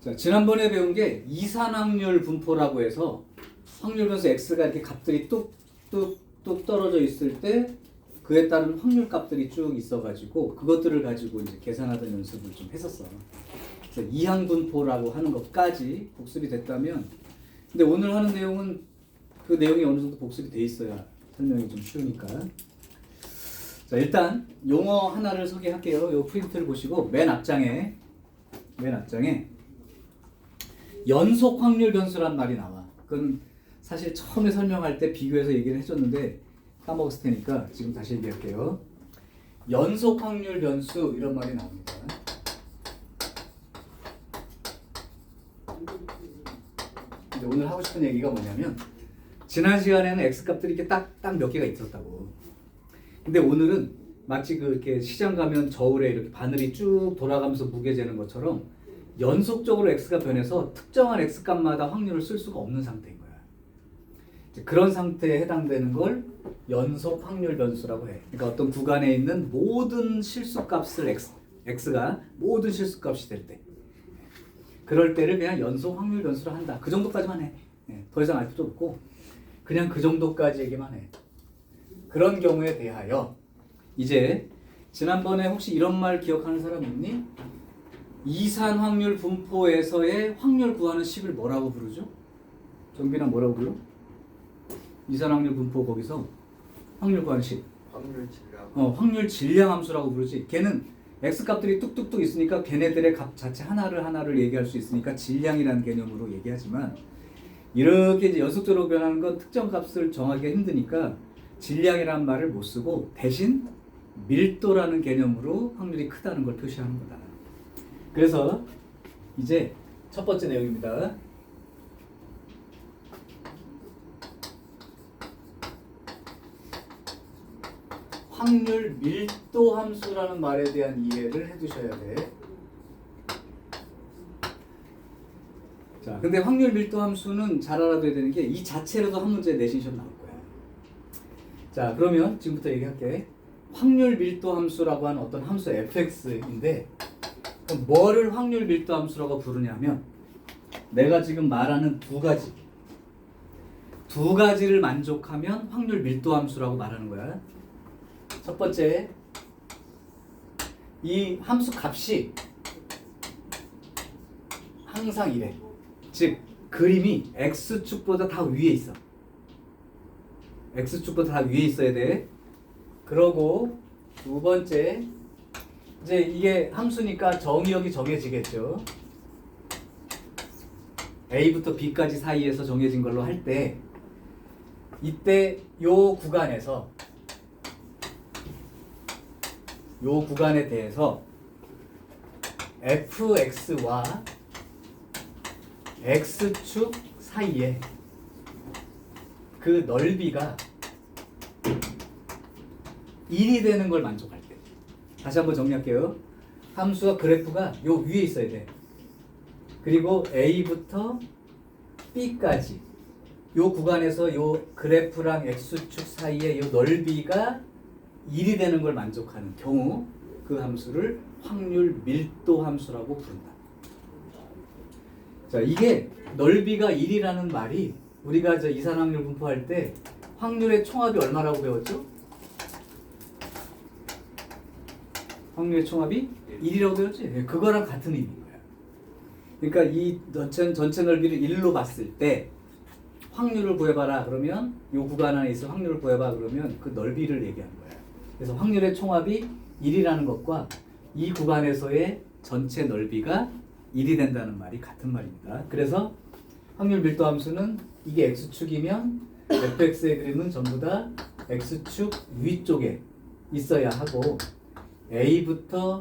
자, 지난번에 배운 게 이산확률 분포라고 해서 확률 변수 x가 이렇게 값들이 뚝뚝뚝 떨어져 있을 때 그에 따른 확률 값들이 쭉 있어가지고 그것들을 가지고 이제 계산하던 연습을 좀 했었어. 그래서 이항 분포라고 하는 것까지 복습이 됐다면, 근데 오늘 하는 내용은 그 내용이 어느 정도 복습이 돼 있어야 설명이 좀 쉬우니까. 자, 일단 용어 하나를 소개할게요. 요 프린트를 보시고 맨 앞장에 연속 확률 변수란 말이 나와. 그건 사실 처음에 설명할 때 비교해서 얘기를 해줬는데 까먹었을 테니까 지금 다시 얘기할게요. 연속 확률 변수 이런 말이 나옵니다. 근데 오늘 하고 싶은 얘기가 뭐냐면 지난 시간에는 x 값들이 이렇게 딱 몇 개가 있었다고. 근데 오늘은 마치 이렇게 시장 가면 저울에 이렇게 바늘이 쭉 돌아가면서 무게 재는 것처럼 연속적으로 x가 변해서 특정한 x 값마다 확률을 쓸 수가 없는 상태인 거야. 그런 상태에 해당되는 걸 연속 확률 변수라고 해. 그러니까 어떤 구간에 있는 모든 실수값을 x가 모든 실수값이 될 때, 그럴 때를 그냥 연속 확률 변수로 한다. 그 정도까지만 해. 더 이상 알 필요 없고 그냥 그 정도까지 얘기만 해. 그런 경우에 대하여 이제 지난번에 혹시 이런 말 기억하는 사람 있니? 이산 확률 분포에서의 확률 구하는 식을 뭐라고 부르죠? 정빈아 뭐라고 불러? 이산 확률 분포 거기서 확률 구하는 식. 확률 질량 함수라고 부르지. 걔는 x 값들이 뚝뚝뚝 있으니까 걔네들의 값 자체 하나를 얘기할 수 있으니까 질량이라는 개념으로 얘기하지만, 이렇게 이제 연속적으로 변하는 건 특정 값을 정하기가 힘드니까 질량이라는 말을 못 쓰고 대신 밀도라는 개념으로 확률이 크다는 걸 표시하는 거다. 그래서 이제 첫 번째 내용입니다. 확률 밀도 함수라는 말에 대한 이해를 해두셔야 돼. 자, 근데 확률 밀도 함수는 잘 알아둬야 되는 게 이 자체로도 한 문제 내신 시험 나올 거야. 자, 그러면 지금부터 얘기할게. 확률 밀도 함수라고 하는 어떤 함수 fx인데, 그럼 뭐를 확률 밀도 함수라고 부르냐면 내가 지금 말하는 두 가지를 만족하면 확률 밀도 함수라고 말하는 거야. 첫 번째, 이 함수 값이 항상 이래. 즉 그림이 x축보다 다 위에 있어. x축보다 다 위에 있어야 돼. 그러고 두 번째, 이제 이게 함수니까 정의역이 정해지겠죠. A부터 B까지 사이에서 정해진 걸로 할 때, 이때 요 구간에 대해서 fx와 x축 사이에 그 넓이가 1이 되는 걸 만족할 때. 다시 한번 정리할게요. 함수와 그래프가 요 위에 있어야 돼. 그리고 A부터 B까지 요 구간에서 요 그래프랑 x축 사이에 요 넓이가 1이 되는 걸 만족하는 경우, 그 함수를 확률 밀도 함수라고 부른다. 자, 이게 넓이가 1이라는 말이 우리가 이산확률 분포할 때 확률의 총합이 얼마라고 배웠죠? 확률의 총합이 1이라고 배웠지? 그거랑 같은 의미인 거야. 그러니까 이 전체 넓이를 1로 봤을 때 확률을 구해봐라 그러면, 이 구간 안에 있어 확률을 구해봐 그러면 그 넓이를 얘기하는 거야. 그래서 확률의 총합이 1이라는 것과 이 구간에서의 전체 넓이가 1이 된다는 말이 같은 말입니다. 그래서 확률 밀도 함수는 이게 x축이면 fx의 그림은 전부 다 x축 위쪽에 있어야 하고, A부터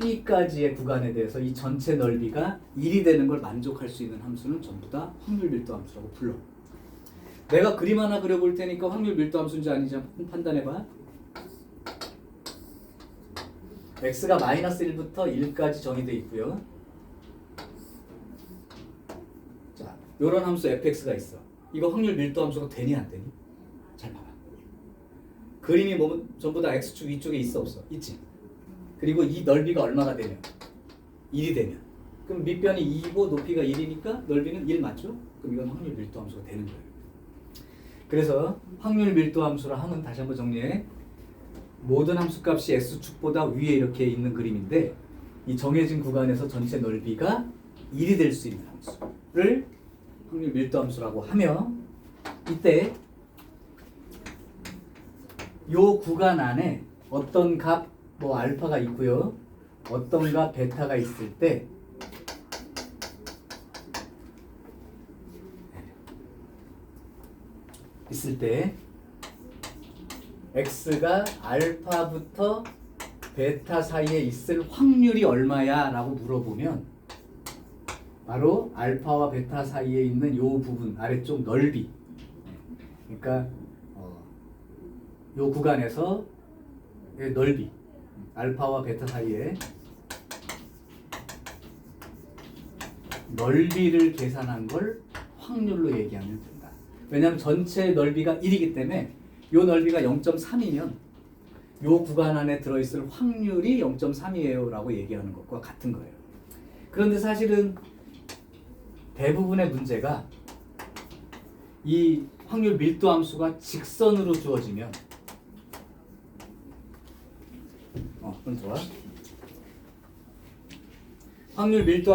B까지의 구간에 대해서 이 전체 넓이가 1이 되는 걸 만족할 수 있는 함수는 전부 다 확률 밀도 함수라고 불러. 내가 그림 하나 그려볼 테니까 확률 밀도 함수인지 아닌지 한번 판단해봐. x가 -1부터 1까지 정의되어 있고요. 자, 요런 함수 fx가 있어. 이거 확률 밀도 함수가 되니 안 되니? 잘 봐봐. 그림이 전부 다 x축 위쪽에 있어 없어? 있지. 그리고 이 넓이가 얼마가 되면? 1이 되면. 그럼 밑변이 2이고 높이가 1이니까 넓이는 1 맞죠? 그럼 이건 확률 밀도 함수가 되는 거예요. 그래서 확률 밀도 함수라 함은 다시 한번 정리해. 모든 함수값이 x축보다 위에 이렇게 있는 그림인데 이 정해진 구간에서 전체 넓이가 1이 될 수 있는 함수를 확률 밀도 함수라고 하며 이때 요 구간 안에 어떤 값 뭐 알파가 있고요. 어떤 값 베타가 있을 때 x가 알파부터 베타 사이에 있을 확률이 얼마야? 라고 물어보면 바로 알파와 베타 사이에 있는 요 부분 아래쪽 넓이, 그러니까 요 구간에서 넓이 알파와 베타 사이에 넓이를 계산한 걸 확률로 얘기하면 된다. 왜냐하면 전체 넓이가 1이기 때문에 요 넓이가 0.3이면 요 구간 안에 들어있을 확률이 0.3이에요 라고 얘기하는 것과 같은 거예요. 그런데 사실은 대부분의 문제가 이 확률 밀도 함수가 직선으로 주어지면 그럼 좋아. 확률 밀도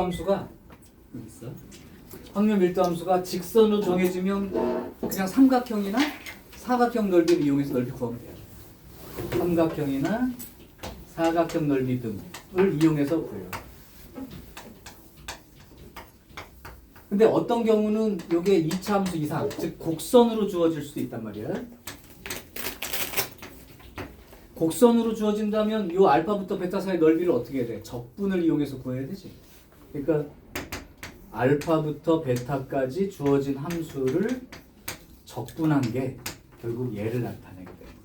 함수가 직선으로 정해지면 그냥 삼각형이나 사각형 넓이를 이용해서 넓이 구하면 돼요. 삼각형이나 사각형 넓이 등을 이용해서 구해요. 근데 어떤 경우는 이게 2차 함수 이상, 즉 곡선으로 주어질 수도 있단 말이야. 곡선으로 주어진다면 이 알파부터 베타 사이 넓이를 어떻게 해야 돼? 적분을 이용해서 구해야 되지. 그러니까 알파부터 베타까지 주어진 함수를 적분한 게 결국 얘를 나타내게 됩니다.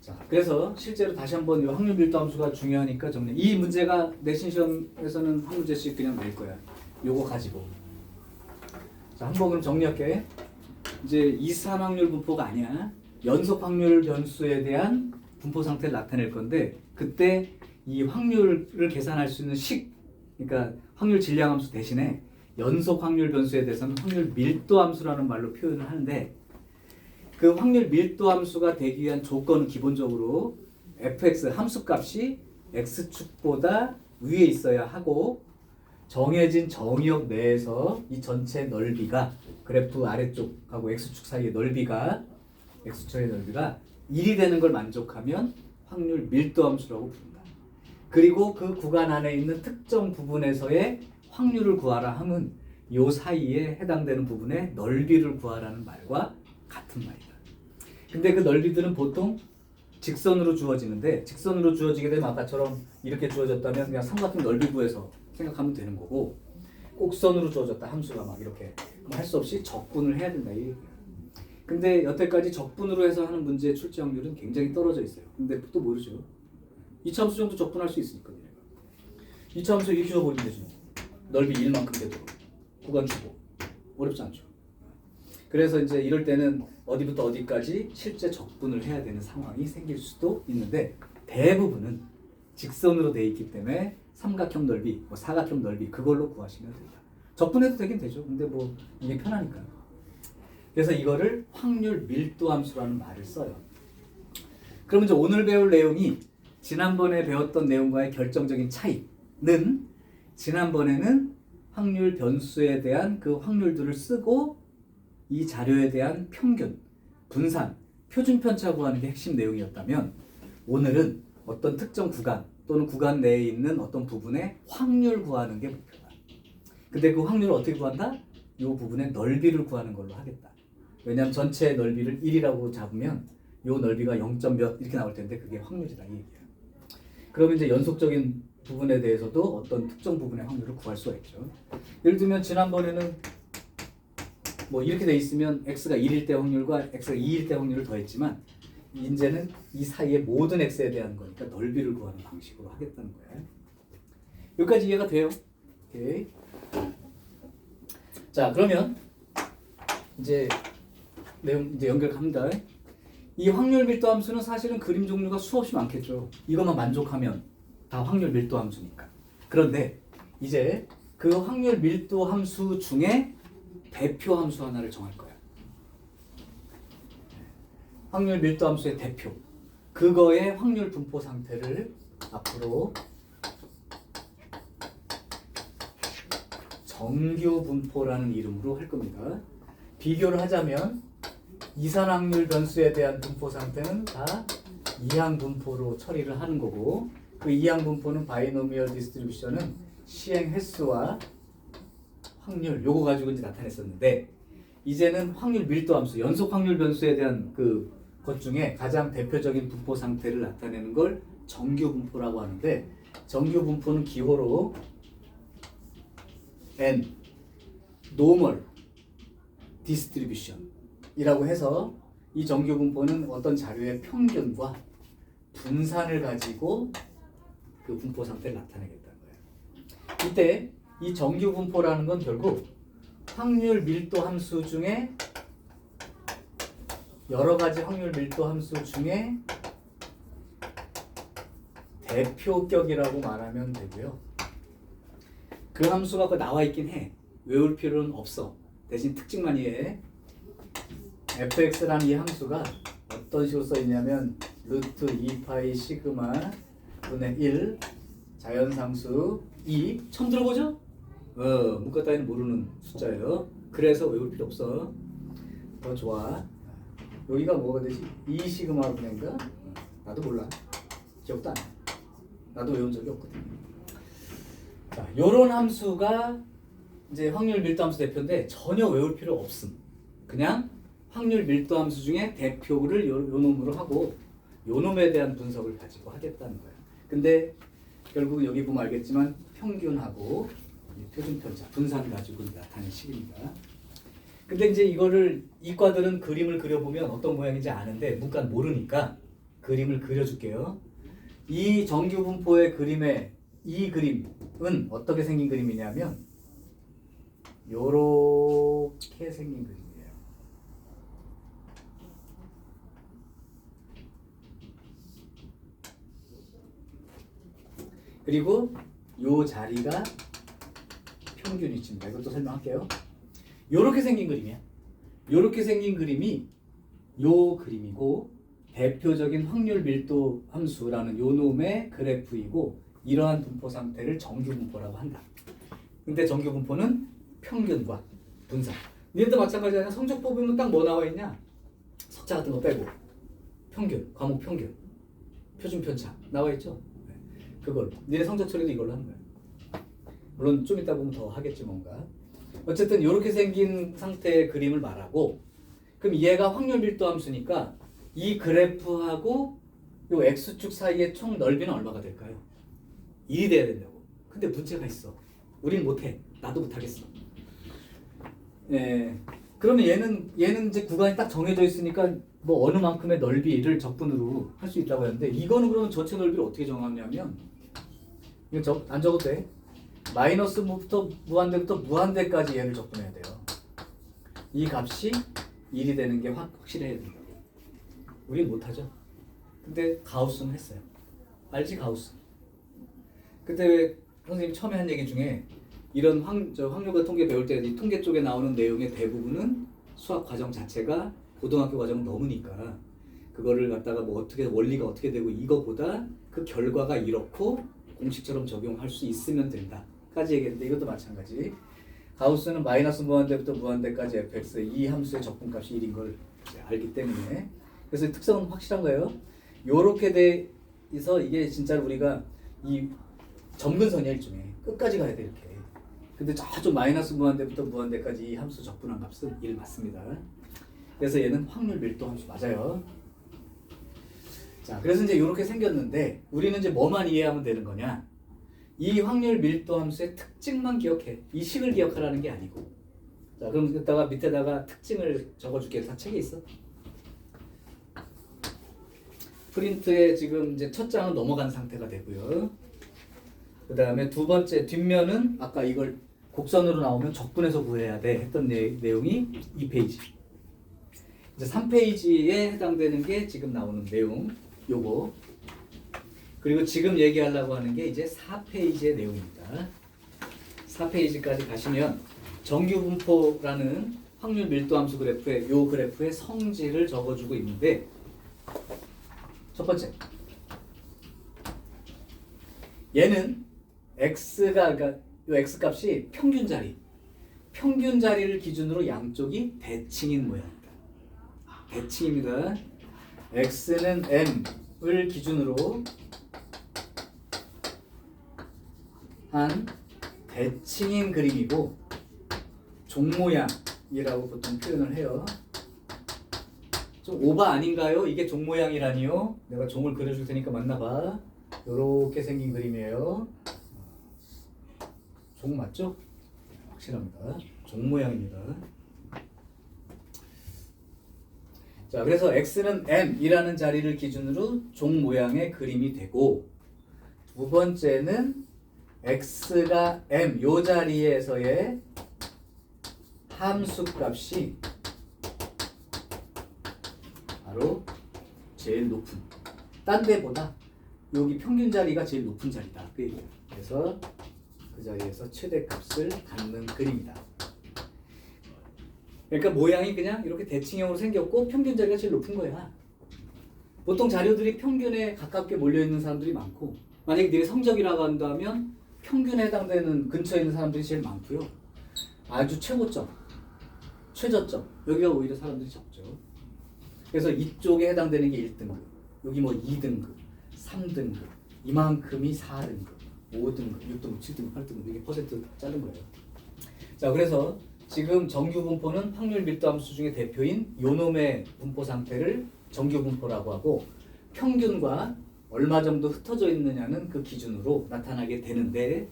자, 그래서 실제로 다시 한번 이 확률 밀도 함수가 중요하니까 정리. 이 문제가 내신 시험에서는 한 문제씩 그냥 낼 거야. 요거 가지고. 자, 한번 그럼 정리할게. 이제 이산 확률 분포가 아니야. 연속 확률 변수에 대한 분포 상태를 나타낼 건데 그때 이 확률을 계산할 수 있는 그러니까 확률 질량 함수 대신에 연속 확률 변수에 대해서는 확률 밀도 함수라는 말로 표현을 하는데 그 확률 밀도 함수가 되기 위한 조건은 기본적으로 fx 함수값이 x축보다 위에 있어야 하고 정해진 정의역 내에서 이 전체 넓이가 그래프 아래쪽하고 x축 사이의 넓이가 x축의 넓이가 1이 되는 걸 만족하면 확률 밀도 함수라고 부른다. 그리고 그 구간 안에 있는 특정 부분에서의 확률을 구하라 함은 요 사이에 해당되는 부분의 넓이를 구하라는 말과 같은 말이다. 근데 그 넓이들은 보통 직선으로 주어지는데 직선으로 주어지게 되면 아까처럼 이렇게 주어졌다면 그냥 삼각형 넓이 구해서 생각하면 되는 거고 곡선으로 주어졌다 함수가 막 이렇게 할 수 없이 적분을 해야 된다 이 얘기야. 근데 여태까지 적분으로 해서 하는 문제의 출제 확률은 굉장히 떨어져 있어요. 근데 또 모르죠. 2차 함수 정도 적분할 수 있으니까. 2차 함수 이렇게 줘버리면 되죠. 넓이 1만큼 되도록. 구간 주고. 어렵지 않죠. 그래서 이제 이럴 때는 어디부터 어디까지 실제 적분을 해야 되는 상황이 생길 수도 있는데 대부분은 직선으로 돼 있기 때문에 삼각형 넓이, 뭐 사각형 넓이 그걸로 구하시면 된다. 적분해도 되긴 되죠. 근데 뭐 이게 편하니까요. 그래서 이거를 확률 밀도 함수라는 말을 써요. 그럼 이제 오늘 배울 내용이 지난번에 배웠던 내용과의 결정적인 차이는 지난번에는 확률 변수에 대한 그 확률들을 쓰고 이 자료에 대한 평균, 분산, 표준 편차 구하는 게 핵심 내용이었다면 오늘은 어떤 특정 구간 또는 구간 내에 있는 어떤 부분의 확률 구하는 게 목표다. 근데 그 확률을 어떻게 구한다? 이 부분의 넓이를 구하는 걸로 하겠다. 왜냐하면 전체 넓이를 1이라고 잡으면 이 넓이가 0. 몇 이렇게 나올 텐데 그게 확률이다 이 얘기야. 그러면 이제 연속적인 부분에 대해서도 어떤 특정 부분의 확률을 구할 수가 있죠. 예를 들면 지난번에는 뭐 이렇게 돼 있으면 x가 1일 때 확률과 x가 2일 때 확률을 더했지만 이제는 이 사이의 모든 x에 대한 거니까 넓이를 구하는 방식으로 하겠다는 거예요. 여기까지 이해가 돼요? 오케이. 자, 그러면 이제 내용 이제 연결합니다. 이 확률 밀도 함수는 사실은 그림 종류가 수없이 많겠죠. 이것만 만족하면 다 확률 밀도 함수니까. 그런데 이제 그 확률 밀도 함수 중에 대표 함수 하나를 정할 거야. 확률 밀도 함수의 대표. 그거의 확률 분포 상태를 앞으로 정규 분포라는 이름으로 할 겁니다. 비교를 하자면 이산 확률 변수에 대한 분포 상태는 다 이항 분포로 처리를 하는 거고, 그 이항 분포는 바이노미얼 디스트리뷰션은 시행 횟수와 확률 요거 가지고 이제 나타냈었는데, 이제는 확률 밀도 함수, 연속 확률 변수에 대한 그 것 중에 가장 대표적인 분포 상태를 나타내는 걸 정규 분포라고 하는데, 정규 분포는 기호로 N normal distribution 이라고 해서, 이 정규 분포는 어떤 자료의 평균과 분산을 가지고 그 분포 상태를 나타내겠다는 거예요. 이때 이 정규 분포라는 건 결국 확률 밀도 함수 중에 여러 가지 확률 밀도 함수 중에 대표격이라고 말하면 되고요. 그 함수가 그 나와 있긴 해. 외울 필요는 없어. 대신 특징만 이해해. fx라는 이 함수가 어떤 식으로 써 있냐면 루트 2파이 시그마 분의 1 자연상수 2 처음 들어보죠? 문과 따위는 모르는 숫자예요. 그래서 외울 필요 없어. 더 좋아. 여기가 뭐가 되지? 2 시그마 분인가? 나도 몰라. 기억도 안 나. 나도 외운 적이 없거든. 자, 요런 함수가 이제 확률 밀도 함수 대표인데 전혀 외울 필요 없음. 그냥 확률 밀도 함수 중에 대표를 요 놈으로 하고 요 놈에 대한 분석을 가지고 하겠다는 거예요. 근데 결국 여기 보면 알겠지만 평균하고 표준 편차, 분산 가지고 나타낸 식입니다. 근데 이제 이거를 이과들은 그림을 그려보면 어떤 모양인지 아는데 문과는 모르니까 그림을 그려줄게요. 이 정규 분포의 그림의 이 그림은 어떻게 생긴 그림이냐면 요렇게 생긴 그림이에요. 그리고 요 자리가 평균 위치입니다. 이것도 설명할게요. 요렇게 생긴 그림이야. 요렇게 생긴 그림이 요 그림이고, 대표적인 확률 밀도 함수라는 요 놈의 그래프이고, 이러한 분포 상태를 정규 분포라고 한다. 근데 정규 분포는 평균과 분산. 얘도 마찬가지 아니야. 성적 뽑으면 딱 뭐 나와 있냐? 석자 같은 거 빼고 평균, 과목 평균, 표준 편차 나와 있죠. 그걸로. 니네 성적 처리도 이걸로 하는 거야. 물론 좀 이따 보면 더 하겠지 뭔가. 어쨌든 이렇게 생긴 상태의 그림을 말하고, 그럼 얘가 확률 밀도 함수니까 이 그래프하고 요 x축 사이의 총 넓이는 얼마가 될까요? 1이 돼야 된다고. 근데 문제가 있어. 우린 못해. 나도 못하겠어. 예. 그러면 얘는 이제 구간이 딱 정해져 있으니까 뭐 어느 만큼의 넓이를 적분으로 할 수 있다고 했는데, 이거는 그러면 전체 넓이를 어떻게 정하냐면, 이거 안 적어도 돼. 마이너스부터 무한대부터 무한대까지 얘를 적분해야 돼요. 이 값이 1이 되는 게 확실해야 된다고. 우린 못하죠. 근데 가우스는 했어요. 알지, 가우스? 그때 왜 선생님이 처음에 한 얘기 중에 이런 확률과 통계 배울 때 이 통계 쪽에 나오는 내용의 대부분은 수학 과정 자체가 고등학교 과정을 넘으니까 그거를 갖다가 뭐 어떻게 원리가 어떻게 되고 이거보다 그 결과가 이렇고 공식처럼 적용할 수 있으면 된다 까지 얘기했는데, 이것도 마찬가지. 가우스는 마이너스 무한대부터 무한대까지 fx 이 함수의 적분값이 1인 걸 알기 때문에, 그래서 특성은 확실한 거예요. 요렇게 돼서 이게 진짜 우리가 이 점근선이야. 일종의 끝까지 가야 돼 이렇게. 근데 저쪽 마이너스 무한대부터 무한대까지 이 함수 적분한 값은 1 맞습니다. 그래서 얘는 확률 밀도 함수 맞아요. 자, 그래서 이제 이렇게 생겼는데 우리는 이제 뭐만 이해하면 되는 거냐? 이 확률 밀도 함수의 특징만 기억해. 이 식을 기억하라는 게 아니고. 자, 그럼 이따가 밑에다가 특징을 적어줄게. 다 책에 있어. 프린트에 지금 이제 첫 장은 넘어간 상태가 되고요. 그 다음에 두 번째 뒷면은 아까 이걸 곡선으로 나오면 적분해서 구해야 돼 했던 내용이 2페이지. 이제 3페이지에 해당되는 게 지금 나오는 내용 요거. 그리고 지금 얘기하려고 하는 게 이제 4페이지의 내용입니다. 4페이지까지 가시면 정규분포라는 확률 밀도함수 그래프에 요 그래프의 성질을 적어주고 있는데, 첫 번째, 얘는 x가, 그러니까 요 x 값이 평균 자리를 기준으로 양쪽이 대칭인 모양입니다. 대칭입니다. x는 m을 기준으로 한 대칭인 그림이고, 종 모양이라고 보통 표현을 해요. 좀 오바 아닌가요? 이게 종 모양이라니요? 내가 종을 그려줄 테니까 만나봐. 요렇게 생긴 그림이에요. 종 맞죠? 확실합니다. 종 모양입니다. 자, 그래서 x는 m이라는 자리를 기준으로 종 모양의 그림이 되고, 두 번째는 x가 m 요 자리에서의 함수 값이 바로 제일 높은, 딴 데보다 여기 평균 자리가 제일 높은 자리다, 그 얘기예요. 그래서 그 자리에서 최대값을 갖는 그림이다. 그러니까 모양이 그냥 이렇게 대칭형으로 생겼고 평균 자리가 제일 높은 거야. 보통 자료들이 평균에 가깝게 몰려있는 사람들이 많고, 만약에 네 성적이라고 한다면 평균에 해당되는 근처에 있는 사람들이 제일 많고요. 아주 최고점, 최저점, 여기가 오히려 사람들이 적죠. 그래서 이쪽에 해당되는 게 1등급, 여기 뭐 2등급, 3등급, 이만큼이 4등급, 5등급, 6등급, 7등급, 8등급, 이게 퍼센트 자른 거예요. 자, 그래서 지금 정규 분포는 확률 밀도 함수 중에 대표인 요놈의 분포 상태를 정규 분포라고 하고, 평균과 얼마 정도 흩어져 있느냐는 그 기준으로 나타나게 되는데,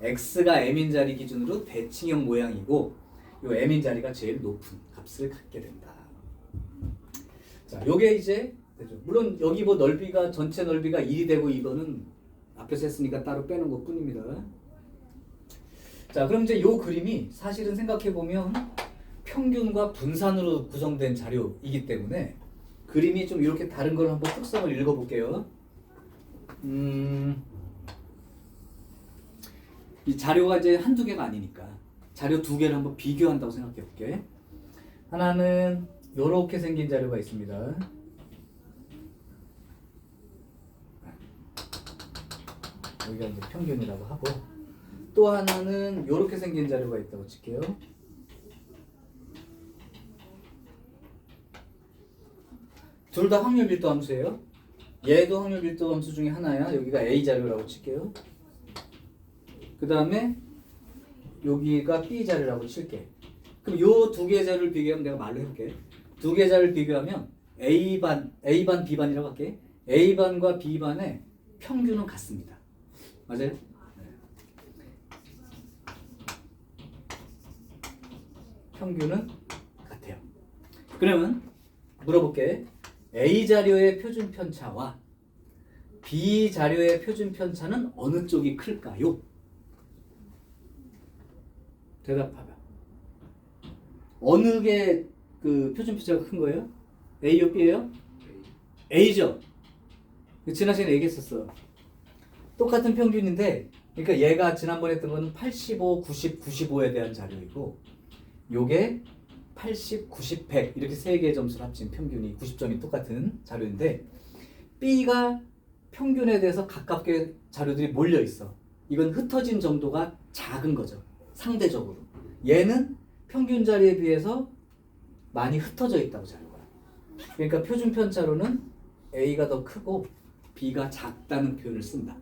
x가 m인 자리 기준으로 대칭형 모양이고, 요 m인 자리가 제일 높은 값을 갖게 된다. 자, 요게 이제 되죠. 물론 여기 뭐 넓이가 전체 넓이가 1이 되고, 이거는 앞에서 했으니까 따로 빼는 것 뿐입니다. 자, 그럼 이제 요 그림이 사실은 생각해 보면 평균과 분산으로 구성된 자료이기 때문에 그림이 좀 이렇게 다른 걸 한번 특성을 읽어볼게요. 이 자료가 이제 한두 개가 아니니까 자료 두 개를 한번 비교한다고 생각해 볼게. 하나는 요렇게 생긴 자료가 있습니다. 여기가 이제 평균이라고 하고, 또 하나는 요렇게 생긴 자료가 있다고 칠게요. 둘 다 확률 밀도 함수예요. 얘도 확률 밀도 함수 중에 하나야. 여기가 A 자료라고 칠게요. 그 다음에 여기가 B 자료라고 칠게. 그럼 요 두 개 자료를 비교하면, 내가 말로 해볼게. 두 개 자료를 비교하면 A반, B반이라고 할게. A반과 B반의 평균은 같습니다. 맞아요? 평균은 같아요. 그러면 물어볼게. A 자료의 표준 편차와 B 자료의 표준 편차는 어느 쪽이 클까요? 대답하라. 어느 게 그 표준 편차가 큰 거예요? A요, B예요? A죠. 지난 시간에 얘기했었어. 똑같은 평균인데, 그러니까 얘가 지난번에 했던 거는 85, 90, 95에 대한 자료이고, 요게 80, 90, 100 이렇게 세 개의 점수를 합친 평균이 90점이 똑같은 자료인데, B가 평균에 대해서 가깝게 자료들이 몰려 있어. 이건 흩어진 정도가 작은 거죠. 상대적으로. 얘는 평균 자리에 비해서 많이 흩어져 있다고 자료가. 그러니까 표준 편차로는 A가 더 크고 B가 작다는 표현을 쓴다.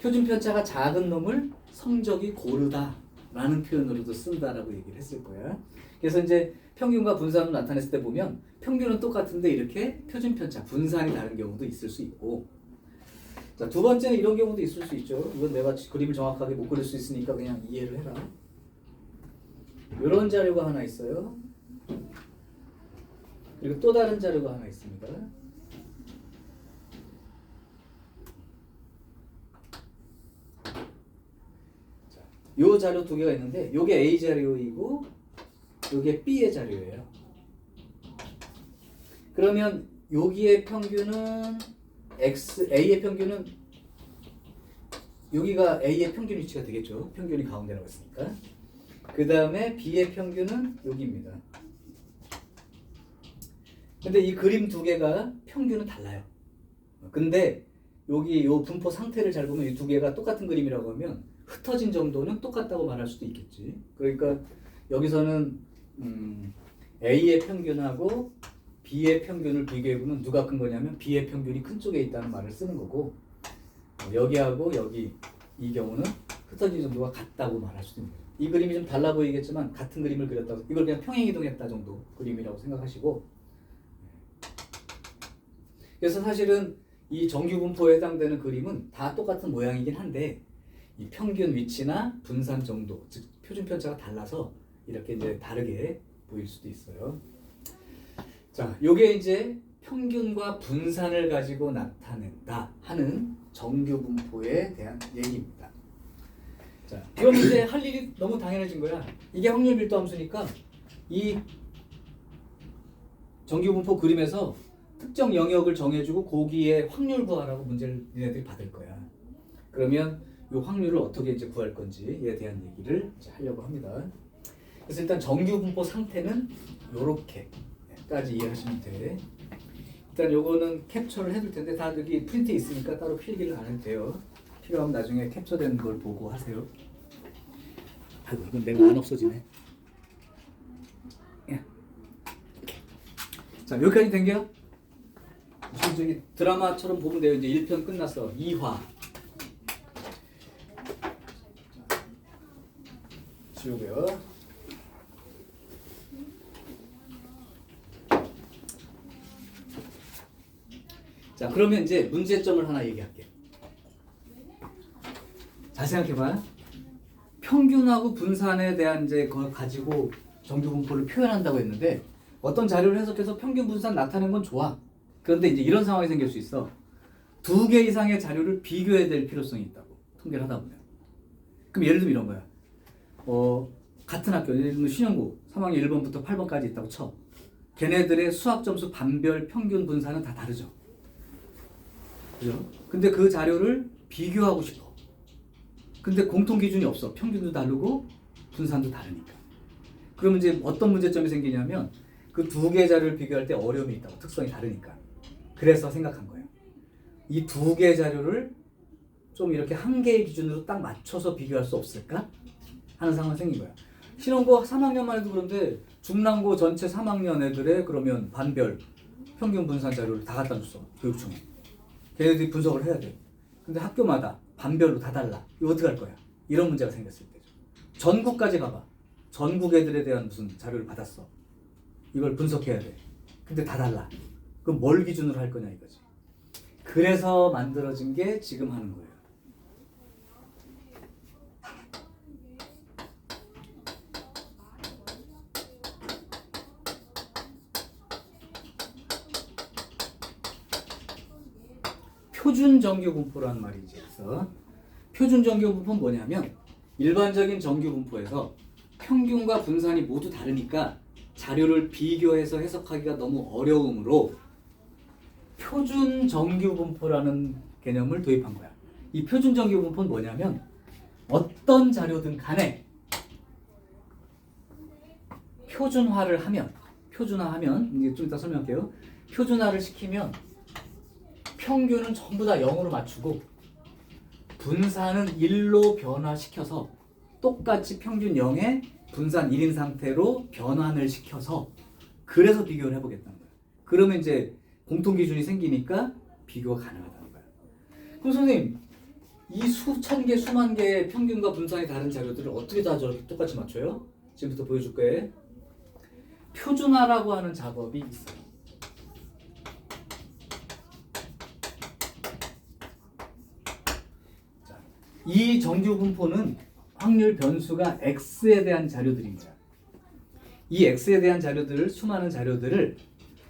표준 편차가 작은 놈을 성적이 고르다라는 표현으로도 쓴다라고 얘기를 했을 거야. 그래서 이제 평균과 분산을 나타냈을 때 보면 평균은 똑같은데 이렇게 표준 편차, 분산이 다른 경우도 있을 수 있고, 자, 두 번째는 이런 경우도 있을 수 있죠. 이건 내가 그림을 정확하게 못 그릴 수 있으니까 그냥 이해를 해라. 이런 자료가 하나 있어요. 그리고 또 다른 자료가 하나 있습니다. 자, 요 자료 두 개가 있는데, 요게 A 자료이고 요게 B의 자료예요. 그러면 여기의 평균은 A의 평균은 여기가 A의 평균 위치가 되겠죠. 평균이 가운데라고 했으니까. 그 다음에 B의 평균은 여기입니다. 근데 이 그림 두 개가 평균은 달라요. 근데 여기 요 분포 상태를 잘 보면 이 두 개가 똑같은 그림이라고 하면 흩어진 정도는 똑같다고 말할 수도 있겠지. 그러니까 여기서는 A의 평균하고 B의 평균을 비교해보면 누가 큰 거냐면 B의 평균이 큰 쪽에 있다는 말을 쓰는 거고, 여기하고 여기 이 경우는 흩어진 정도가 같다고 말할 수도 있는 거예요. 이 그림이 좀 달라 보이겠지만 같은 그림을 그렸다고, 이걸 그냥 평행이동했다 정도 그림이라고 생각하시고, 그래서 사실은 이 정규 분포에 해당되는 그림은 다 똑같은 모양이긴 한데 이 평균 위치나 분산 정도, 즉 표준 편차가 달라서 이렇게 이제 다르게 보일 수도 있어요. 자, 요게 이제 평균과 분산을 가지고 나타낸다 하는 정규 분포에 대한 얘기입니다. 자, 그럼 이제 할 일이 너무 당연해진 거야. 이게 확률 밀도 함수니까 이 정규 분포 그림에서 특정 영역을 정해주고 거기에 확률 구하라고 문제를 니네들이 받을 거야. 그러면 이 확률을 어떻게 이제 구할 건지에 대한 얘기를 이제 하려고 합니다. 그래서 일단 정규 분포 상태는 요렇게까지 이해하시면 돼. 일단 요거는 캡처를 해둘 텐데 다 여기 프린트 있으니까 따로 필기를 안 해도 돼요. 필요하면 나중에 캡처된 걸 보고 하세요. 아이고, 이건 내가 안 없어지네. 자, 여기까지 된겨? 지금 저기 드라마처럼 보면 돼요. 이제 1편 끝났어. 2화. 지우고요. 자, 그러면 이제 문제점을 하나 얘기할게. 잘 생각해봐. 평균하고 분산에 대한 이제 그걸 가지고 정규 분포를 표현한다고 했는데 어떤 자료를 해석해서 평균 분산 나타낸 건 좋아. 그런데 이제 이런 상황이 생길 수 있어. 두 개 이상의 자료를 비교해야 될 필요성이 있다고. 통계를 하다 보면. 그럼 예를 들면 이런 거야. 같은 학교, 예를 들면 신영고 3학년 1번부터 8번까지 있다고 쳐. 걔네들의 수학 점수 반별 평균 분산은 다 다르죠. 그죠? 근데 그 자료를 비교하고 싶어. 근데 공통 기준이 없어. 평균도 다르고 분산도 다르니까. 그러면 이제 어떤 문제점이 생기냐면 그 두 개 자료를 비교할 때 어려움이 있다고. 특성이 다르니까. 그래서 생각한 거예요. 이 두 개 자료를 좀 이렇게 한 개의 기준으로 딱 맞춰서 비교할 수 없을까? 하는 상황이 생긴 거야. 신혼고 3학년만 해도 그런데 중랑고 전체 3학년 애들의 그러면 반별 평균 분산 자료를 다 갖다 줬어. 교육청에. 걔네들이 분석을 해야 돼. 근데 학교마다 반별로 다 달라. 이거 어떻게 할 거야? 이런 문제가 생겼을 때죠. 전국까지 가봐. 전국 애들에 대한 무슨 자료를 받았어. 이걸 분석해야 돼. 근데 다 달라. 그럼 뭘 기준으로 할 거냐 이거지. 그래서 만들어진 게 지금 하는 거예요. 표준 정규 분포라는 말이 이제 있어. 표준 정규 분포는 뭐냐면 일반적인 정규 분포에서 평균과 분산이 모두 다르니까 자료를 비교해서 해석하기가 너무 어려우므로 표준 정규 분포라는 개념을 도입한 거야. 이 표준 정규 분포는 뭐냐면 어떤 자료든 간에 표준화하면 이제 좀 이따 설명할게요. 표준화를 시키면 평균은 전부 다 0으로 맞추고 분산은 1로 변화시켜서 똑같이 평균 0에 분산 1인 상태로 변환을 시켜서 그래서 비교를 해보겠다는 거예요. 그러면 이제 공통 기준이 생기니까 비교가 가능하다는 거예요. 그럼 선생님, 이 수천 개, 수만 개의 평균과 분산이 다른 자료들을 어떻게 다 저렇게 똑같이 맞춰요? 지금부터 보여줄 거예요. 표준화라고 하는 작업이 있어요. 자, 이 정규 분포는 확률 변수가 X에 대한 자료들입니다. 이 X에 대한 자료들을, 수많은 자료들을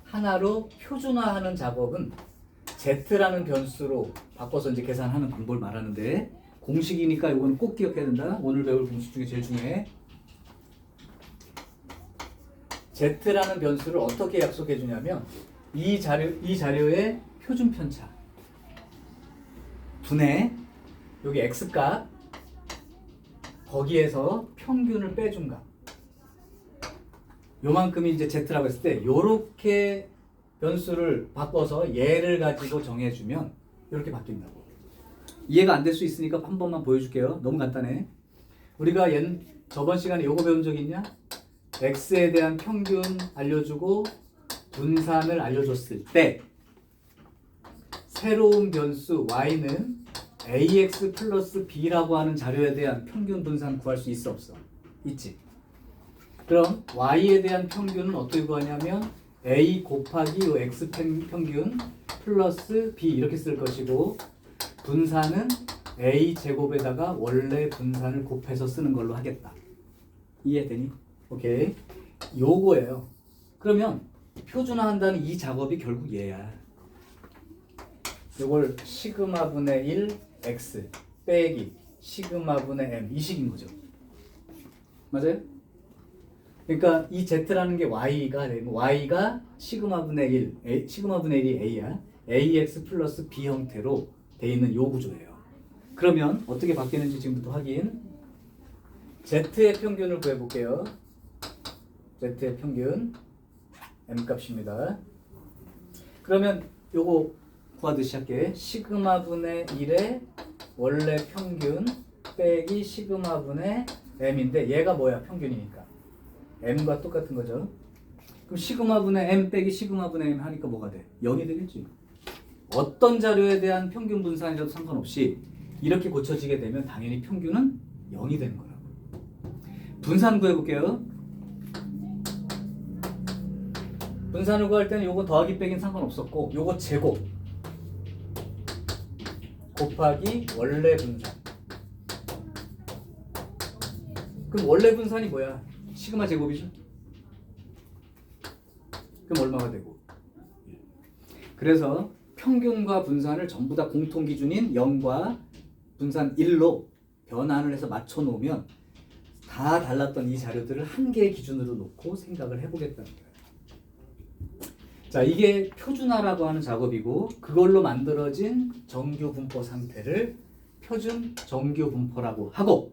하나로 표준화하는 작업은 Z라는 변수로 바꿔서 이제 계산하는 방법을 말하는데 공식이니까 이거는 꼭 기억해야 된다. 오늘 배울 공식 중에 제일 중요해. Z라는 변수를 어떻게 약속해 주냐면 이 자료의 표준 편차 분의 여기 x값 거기에서 평균을 빼준 값 요만큼이 이제 z라고 했을 때 요렇게 변수를 바꿔서 얘를 가지고 정해주면 이렇게 바뀐다고. 이해가 안 될 수 있으니까 한 번만 보여줄게요. 너무 간단해. 우리가 저번 시간에 요거 배운 적 있냐? x에 대한 평균 알려주고 분산을 알려줬을 때 새로운 변수 y는 ax 플러스 b라고 하는 자료에 대한 평균 분산 구할 수 있어 없어? 있지. 그럼 y에 대한 평균은 어떻게 구하냐면 a 곱하기 요 x 평균 플러스 b 이렇게 쓸 것이고 분산은 a 제곱에다가 원래 분산을 곱해서 쓰는 걸로 하겠다. 이해되니? 오케이. 요거예요. 그러면 표준화한다는 이 작업이 결국 얘야. 요걸 시그마분의 1 x 빼기 시그마분의 m 이 식인 거죠. 맞아요? 그러니까 이 z라는 게 y가 되고 y가 시그마분의 1, 시그마분의 1이 a야. ax 플러스 b 형태로 돼 있는 요 구조예요. 그러면 어떻게 바뀌는지 지금부터 확인. z의 평균을 구해볼게요. z의 평균 m 값입니다. 그러면 요거 구하듯이 할게. 시그마분의 1의 원래 평균 빼기 시그마분의 m인데 얘가 뭐야? 평균이니까 m과 똑같은 거죠. 그럼 시그마분의 m 빼기 시그마분의 m 하니까 뭐가 돼? 0이 되겠지. 어떤 자료에 대한 평균 분산이라도 상관없이 이렇게 고쳐지게 되면 당연히 평균은 0이 되는 거라고. 분산 구해볼게요. 분산을 구할 때는 요거 더하기 빼기는 상관없었고 요거 제곱 곱하기 원래 분산. 그럼 원래 분산이 뭐야? 시그마 제곱이죠? 그럼 얼마가 되고? 그래서 평균과 분산을 전부 다 공통 기준인 0과 분산 1로 변환을 해서 맞춰 놓으면 다 달랐던 이 자료들을 한 개의 기준으로 놓고 생각을 해보겠다는 거예요. 자, 이게 표준화라고 하는 작업이고 그걸로 만들어진 정규 분포 상태를 표준 정규 분포라고 하고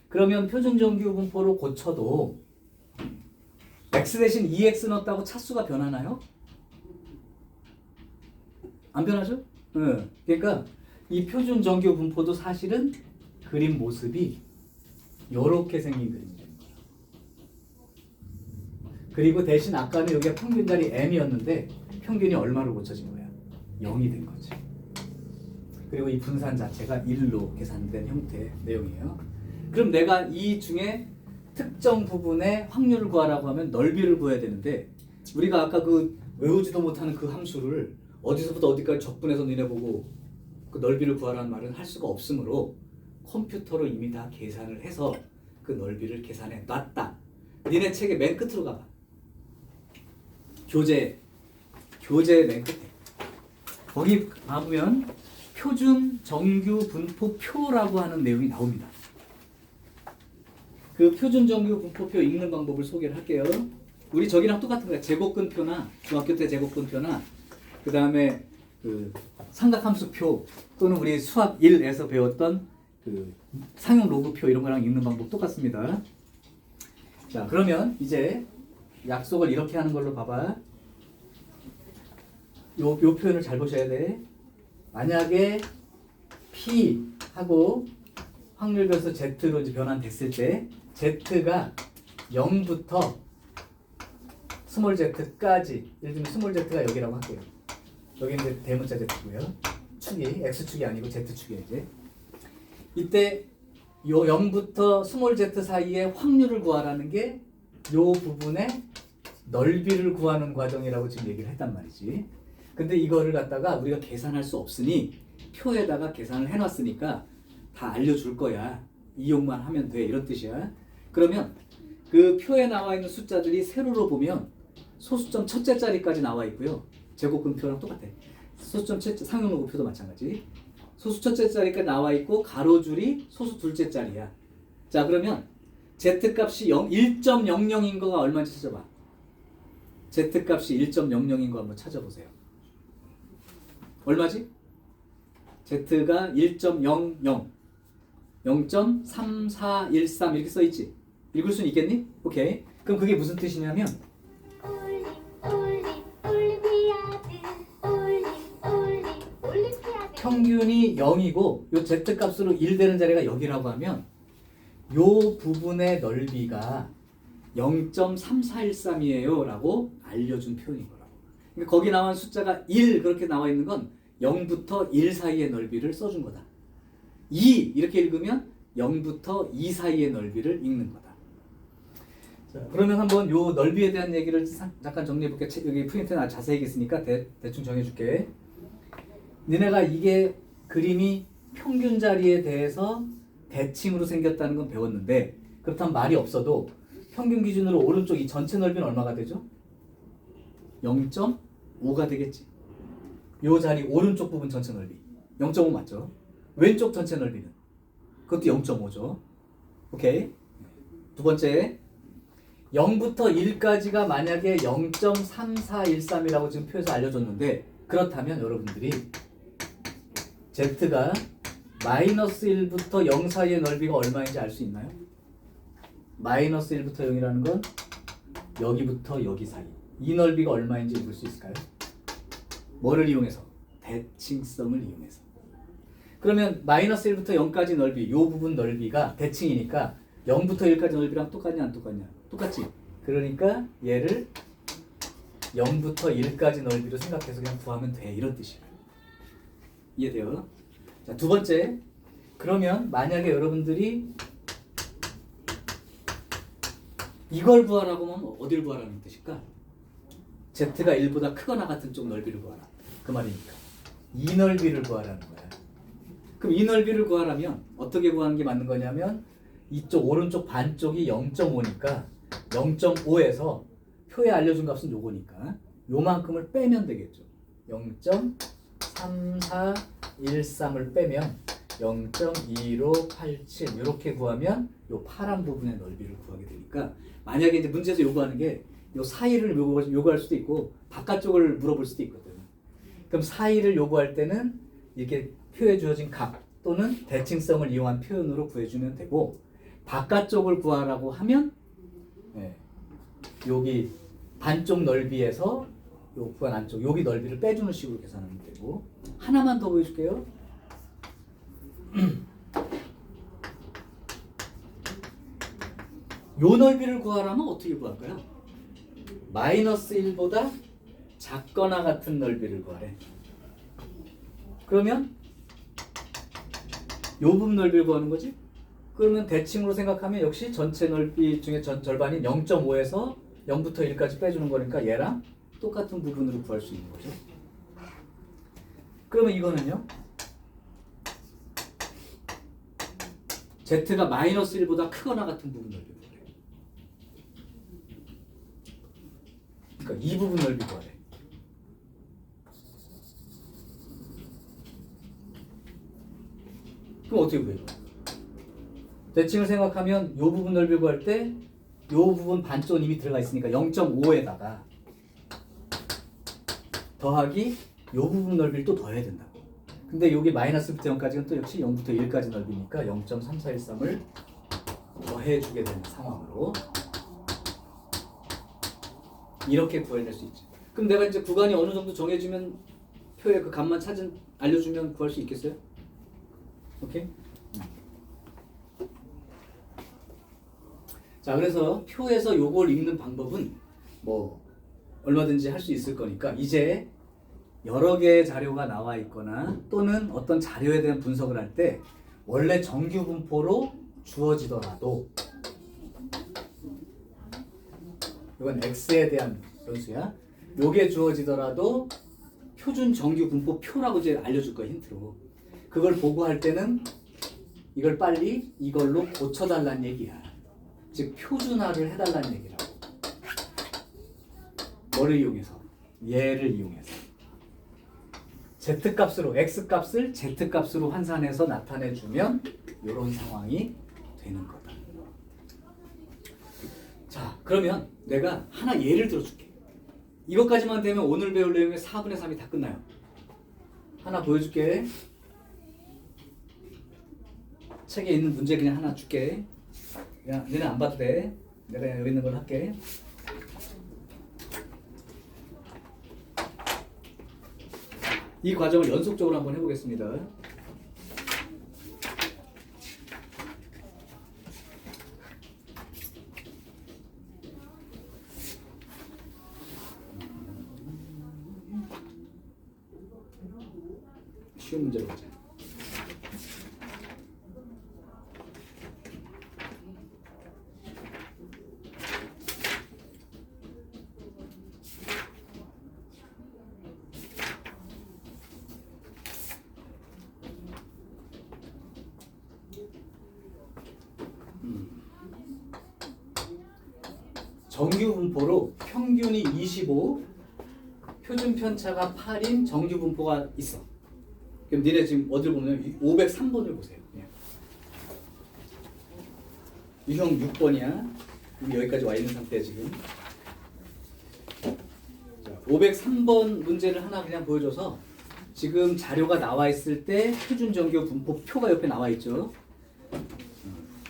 그러면 표준 정규 분포로 고쳐도 x 대신 2x 넣었다고 차수가 변하나요? 안 변하죠? 응. 그러니까 이 표준 정규 분포도 사실은 그림 모습이 이렇게 생긴 그림입니다. 그리고 대신 아까는 여기가 평균 자리 m이었는데 평균이 얼마로 고쳐진 거야? 0이 된 거지. 그리고 이 분산 자체가 1로 계산된 형태의 내용이에요. 그럼 내가 이 중에 특정 부분의 확률을 구하라고 하면 넓이를 구해야 되는데 우리가 아까 그 외우지도 못하는 그 함수를 어디서부터 어디까지 적분해서 니네 보고 그 넓이를 구하라는 말은 할 수가 없으므로 컴퓨터로 이미 다 계산을 해서 그 넓이를 계산해 놨다. 니네 책의 맨 끝으로 가봐. 교재 맨 끝에 거기 가보면 표준 정규 분포표라고 하는 내용이 나옵니다. 그 표준 정규 분포표 읽는 방법을 소개를 할게요. 우리 저기랑 똑같은 거야. 제곱근표나 중학교 때 제곱근표나 그 다음에 그 삼각함수표 또는 우리 수학 1에서 배웠던 그 상용 로그표 이런 거랑 읽는 방법 똑같습니다. 자, 그러면 이제 약속을 이렇게 하는 걸로 봐봐. 요 표현을 잘 보셔야 돼. 만약에 P 하고 확률 변수 Z로 이제 변환됐을 때 Z가 0부터 스몰 Z까지, 예를 들면 스몰 Z가 여기라고 할게요. 여기는 이제 대문자 Z고요. 축이 X축이 아니고 Z축이에요. 이제 이때 요 0부터 스몰 Z 사이에 확률을 구하라는 게 요 부분의 넓이를 구하는 과정이라고 지금 얘기를 했단 말이지. 근데 이거를 갖다가 우리가 계산할 수 없으니 표에다가 계산을 해놨으니까 다 알려줄 거야. 이용만 하면 돼. 이런 뜻이야. 그러면 그 표에 나와 있는 숫자들이 세로로 보면 소수점 첫째 자리까지 나와 있고요. 제곱근표랑 똑같아. 소수점 첫째 상용 로그표도 마찬가지. 소수 첫째 자리까지 나와 있고 가로줄이 소수 둘째 자리야. 자, 그러면 Z값이 1.00인 거가 얼마인지 찾아봐. Z값이 1.00인 거 한번 찾아보세요. 얼마지? Z가 1.00 0.3413 이렇게 써 있지. 읽을 수는 있겠니? 오케이. 그럼 그게 무슨 뜻이냐면 평균이 0이고 요 z 값으로 1 되는 자리가 여기라고 하면 요 부분의 넓이가 0.3413이에요 라고 알려준 표현인 거라고. 그러니까 거기 나온 숫자가 1 그렇게 나와 있는 건 0부터 1 사이의 넓이를 써준 거다. 2 이렇게 읽으면 0부터 2 사이의 넓이를 읽는 거다. 자, 그러면 한번 요 넓이에 대한 얘기를 잠깐 정리해 볼게. 여기 프린트는 아주 자세히 있으니까 대충 정해 줄게. 너네가 이게 그림이 평균 자리에 대해서 대칭으로 생겼다는 건 배웠는데, 그렇다면 말이 없어도 평균 기준으로 오른쪽 이 전체 넓이는 얼마가 되죠? 0.5가 되겠지. 요 자리 오른쪽 부분 전체 넓이 0.5 맞죠? 왼쪽 전체 넓이는 그것도 0.5죠. 오케이. 두 번째, 0부터 1까지가 만약에 0.3413이라고 지금 표에서 알려줬는데, 그렇다면 여러분들이 Z가 마이너스 1부터 0 사이의 넓이가 얼마인지 알 수 있나요? 마이너스 1부터 0이라는 건 여기부터 여기 사이, 이 넓이가 얼마인지 읽을 수 있을까요? 뭐를 이용해서? 대칭성을 이용해서. 그러면 마이너스 1부터 0까지 넓이, 이 부분 넓이가 대칭이니까 0부터 1까지 넓이랑 똑같냐 안 똑같냐? 똑같지. 그러니까 얘를 0부터 1까지 넓이로 생각해서 그냥 구하면 돼, 이런 뜻이에요. 이해돼요? 자, 두 번째, 그러면 만약에 여러분들이 이걸 구하라고 하면 어딜 구하라는 뜻일까? Z가 1보다 크거나 같은 쪽 넓이를 구하라, 그 말이니까 이 넓이를 구하라는 거야. 그럼 이 넓이를 구하려면 어떻게 구하는 게 맞는 거냐면, 이쪽 오른쪽 반쪽이 0.5니까 0.5에서 표에 알려준 값은 요거니까 요만큼을 빼면 되겠죠. 0.3413을 빼면 0.2587 이렇게 구하면 요 파란 부분의 넓이를 구하게 되니까, 만약에 이제 문제에서 요구하는 게 요 사이를 요구할 수도 있고 바깥쪽을 물어볼 수도 있거든. 그럼 사이를 요구할 때는 이렇게 표에 주어진 값 또는 대칭성을 이용한 표현으로 구해주면 되고, 바깥쪽을 구하라고 하면 여기 반쪽 넓이에서 요 구한 안쪽 여기 넓이를 빼주는 식으로 계산하면 되고, 하나만 더 보여줄게요. 요 넓이를 구하라면 어떻게 구할까요? 마이너스 1보다 작거나 같은 넓이를 구하래. 그러면 요 부분 넓이를 구하는 거지? 그러면 대칭으로 생각하면 역시 전체 넓이 중에 절반인 0.5에서 0부터 1까지 빼주는 거니까 얘랑 똑같은 부분으로 구할 수 있는 거죠. 그러면 이거는요, Z가 마이너스 1보다 크거나 같은 부분 넓이 구하래. 그러니까 이 부분 넓이 구하래. 그럼 어떻게 구해요? 대칭을 생각하면 요 부분 넓이 구할 때 요 부분 반쪽은 이미 들어가 있으니까 0.5에다가 더하기 요 부분 넓이를 또 더해야 된다고. 근데 여기 마이너스부터 0까지는 또 역시 0부터 1까지 넓이니까 0.3413을 더해주게 되는 상황으로 이렇게 구해낼 수 있지. 그럼 내가 이제 구간이 어느 정도 정해지면 표에 그 값만 알려주면 구할 수 있겠어요? 오케이? 자, 그래서 표에서 요걸 읽는 방법은 뭐 얼마든지 할 수 있을 거니까, 이제 여러 개의 자료가 나와 있거나 또는 어떤 자료에 대한 분석을 할 때 원래 정규 분포로 주어지더라도, 이건 x에 대한 변수야. 요게 주어지더라도 표준 정규 분포 표라고 이제 알려줄 거야, 힌트로. 그걸 보고 할 때는 이걸 빨리 이걸로 고쳐달라는 얘기야. 즉 표준화를 해달라는 얘기라고. 뭐를 이용해서? 얘를 이용해서 z값으로, x값을 z값으로 환산해서 나타내주면 이런 상황이 되는 거다. 자, 그러면 내가 하나 예를 들어줄게. 이것까지만 되면 오늘 배울 내용의 4분의 3이 다 끝나요. 하나 보여줄게. 책에 있는 문제 그냥 하나 줄게. 그냥 너네 안 봐도 돼. 내가 여기 있는 걸 할게. 이 과정을 연속적으로 한번 해보겠습니다. 쉬운 문제로 가자. 정규 분포로 평균이 25, 표준 편차가 8인 정규 분포가 있어. 그럼 니네 지금 어딜 보면 503번을 보세요. 유형 6번이야. 여기까지 와 있는 상태야 지금. 자, 503번 문제를 하나 그냥 보여줘서 지금 자료가 나와 있을 때 표준 정규 분포표가 옆에 나와 있죠.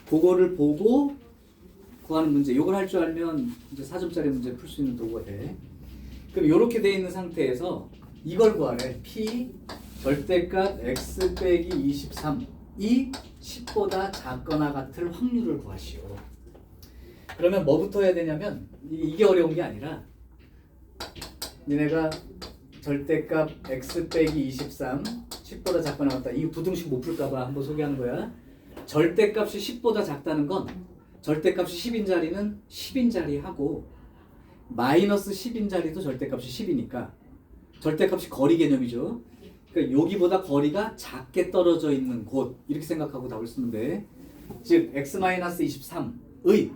그거를 보고 구하는 문제. 이걸 할 줄 알면 이제 4점짜리 문제 풀 수 있는 도구가 돼. 그럼 이렇게 돼 있는 상태에서 이걸 구하래. P 절대값 x 빼기 23이 10보다 작거나 같을 확률을 구하시오. 그러면 뭐부터 해야 되냐면 이게 어려운 게 아니라 니네가 절대값 x 빼기 23 10보다 작거나 같다. 이 부등식 못 풀까봐 한번 소개하는 거야. 절대값이 10보다 작다는 건 절대값이 10인 자리는 10인 자리하고 마이너스 10인 자리도 절대값이 10이니까 절대값이 거리 개념이죠. 그러니까 여기보다 거리가 작게 떨어져 있는 곳 이렇게 생각하고 답을 쓰면 돼. 즉 x-23의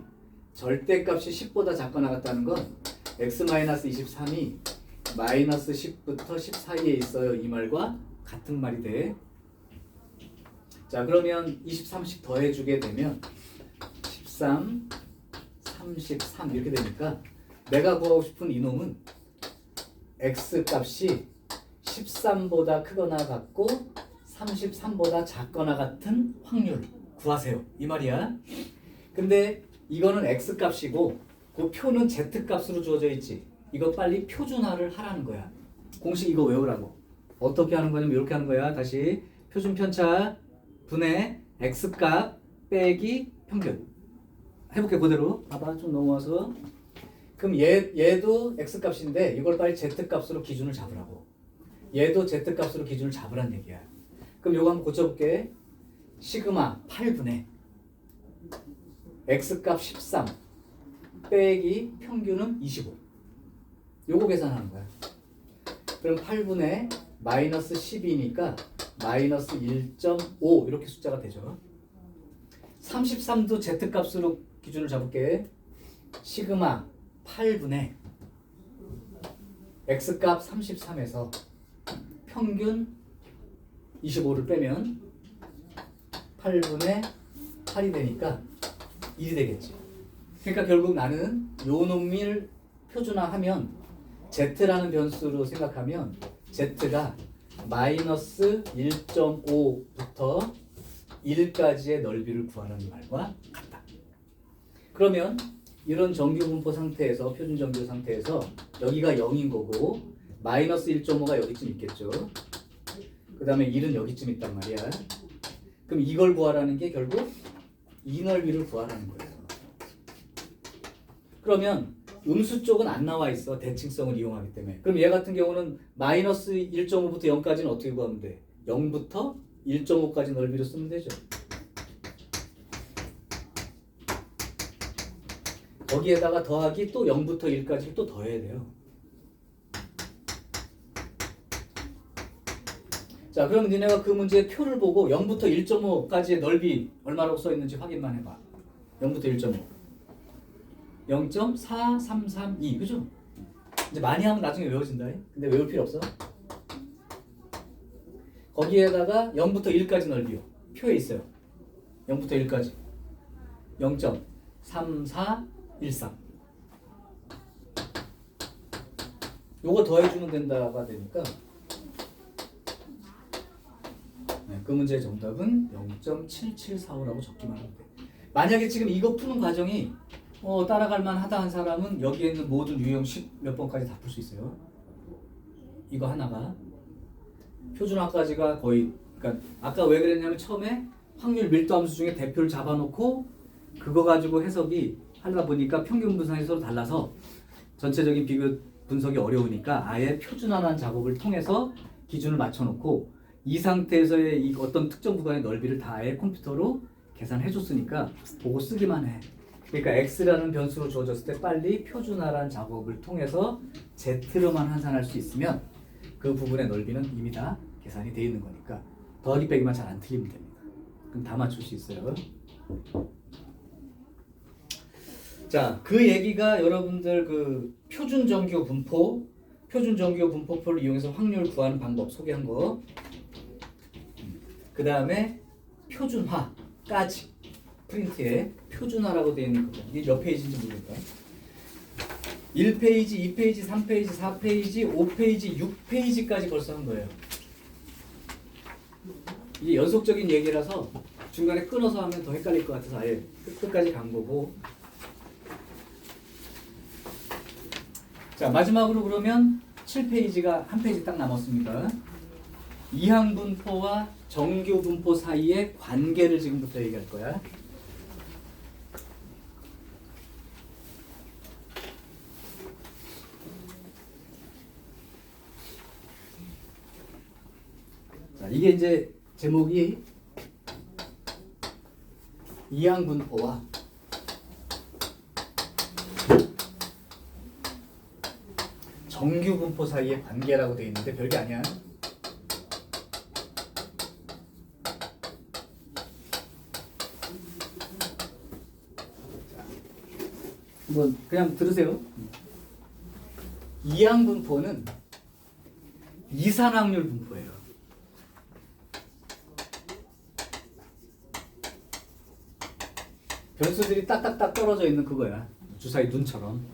절대값이 10보다 작거나 같다는 건 x-23이 마이너스 10부터 10 사이에 있어요. 이 말과 같은 말이 돼. 자 그러면 23씩 더해주게 되면 13, 33 이렇게 되니까 내가 구하고 싶은 이놈은 x 값이 13보다 크거나 같고 33보다 작거나 같은 확률 구하세요. 이 말이야. 근데 이거는 x 값이고 그 표는 z 값으로 주어져 있지. 이거 빨리 표준화를 하라는 거야. 공식 이거 외우라고. 어떻게 하는 거냐면 이렇게 하는 거야. 다시 표준 편차 분의 x 값 빼기 평균. 해볼게 그대로. 봐봐 좀 넘어와서. 그럼 얘도 x 값인데 이걸 빨리 z 값으로 기준을 잡으라고. 얘도 z 값으로 기준을 잡으란 얘기야. 그럼 요거 한번 고쳐볼게. 시그마 8분의 x 값 13 빼기 평균은 25. 요거 계산하는 거야. 그럼 8분의 마이너스 12니까 마이너스 1.5 이렇게 숫자가 되죠. 33도 z 값으로 기준을 잡을게. 시그마 8분의 x값 33에서 평균 25를 빼면 8분의 8이 되니까 1이 되겠지. 그러니까 결국 나는 요 놈을 표준화하면 z라는 변수로 생각하면 z가 마이너스 1.5부터 1까지의 넓이를 구하는 말과 같다. 그러면 이런 정규 분포 상태에서 표준 정규 상태에서 여기가 0인 거고 마이너스 1.5가 여기쯤 있겠죠. 그 다음에 1은 여기쯤 있단 말이야. 그럼 이걸 구하라는 게 결국 이 넓이를 구하라는 거예요. 그러면 음수 쪽은 안 나와 있어. 대칭성을 이용하기 때문에. 그럼 얘 같은 경우는 마이너스 1.5부터 0까지는 어떻게 구하면 돼? 0부터 1.5까지 넓이로 쓰면 되죠. 거기에다가 더하기 또 0부터 1까지 또 더해야 돼요. 자, 그럼 니네가 그 문제의 표를 보고 0부터 1.5까지의 넓이 얼마라고 써 있는지 확인만 해봐. 0부터 1.5. 0.4332. 그죠? 이제 많이 하면 나중에 외워진다. 근데 외울 필요 없어. 거기에다가 0부터 1까지 넓이요. 표에 있어요. 0부터 1까지. 0.3413. 요거 더해주면 된다가 되니까 그 문제의 정답은 0.7745라고 적기만 하면 돼. 만약에 지금 이거 푸는 과정이 따라갈 만하다 한 사람은 여기에 있는 모든 유형 10 몇 번까지 다 풀 수 있어요. 이거 하나가 표준화까지가 거의, 그러니까 아까 왜 그랬냐면 처음에 확률 밀도 함수 중에 대표를 잡아놓고 그거 가지고 해석이 하다 보니까 평균 분산이 서로 달라서 전체적인 비교 분석이 어려우니까 아예 표준화라는 작업을 통해서 기준을 맞춰놓고 이 상태에서의 이 어떤 특정 구간의 넓이를 다 아예 컴퓨터로 계산해 줬으니까 보고 쓰기만 해. 그러니까 x라는 변수로 주어졌을 때 빨리 표준화라는 작업을 통해서 z로만 환산할 수 있으면 그 부분의 넓이는 이미 다 계산이 되어 있는 거니까 더하기 빼기만 잘 안 틀리면 됩니다. 그럼 다 맞출 수 있어요. 자, 그 얘기가 여러분들 그 표준 정규 분포표를 이용해서 확률 구하는 방법 소개한 거. 그 다음에 표준화까지 프린트에 표준화라고 되어 있는 거. 이게 몇 페이지인지 모르겠다. 1페이지, 2페이지, 3페이지, 4페이지, 5페이지, 6페이지까지 벌써 한 거예요. 이게 연속적인 얘기라서 중간에 끊어서 하면 더 헷갈릴 것 같아서 아예 끝까지 간 거고. 자, 마지막으로 그러면 7페이지가 한 페이지 딱 남았습니다. 이항분포와 정규분포 사이의 관계를 지금부터 얘기할 거야. 자, 이게 이제 제목이 이항분포와 정규분포 사이의 관계라고 되어 있는데 별게 아니야. 뭐 그냥 들으세요. 이항분포는 이산확률 분포예요. 변수들이 딱딱딱 떨어져 있는 그거야. 주사위 눈처럼.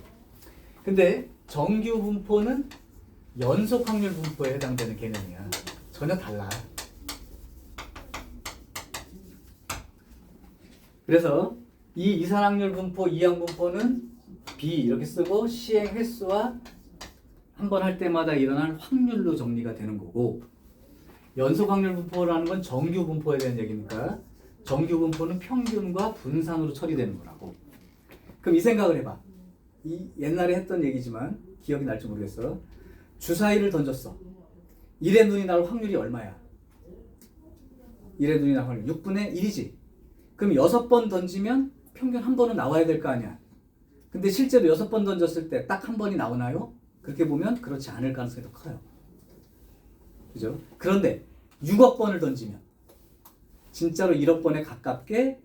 근데 정규 분포는 연속 확률 분포에 해당되는 개념이야. 전혀 달라. 그래서 이 이산확률 분포, 이항 분포는 B 이렇게 쓰고 시행 횟수와 한 번 할 때마다 일어날 확률로 정리가 되는 거고, 연속 확률 분포라는 건 정규 분포에 대한 얘기니까 정규 분포는 평균과 분산으로 처리되는 거라고. 그럼 이 생각을 해봐. 이 옛날에 했던 얘기지만 기억이 날지 모르겠어. 주사위를 던졌어. 1의 눈이 나올 확률이 얼마야? 1의 눈이 나올 확률 6분의 1이지. 그럼 6번 던지면 평균 한 번은 나와야 될 거 아니야. 근데 실제로 6번 던졌을 때 딱 한 번이 나오나요? 그렇게 보면 그렇지 않을 가능성이 더 커요. 그죠? 그런데 6억 번을 던지면 진짜로 1억 번에 가깝게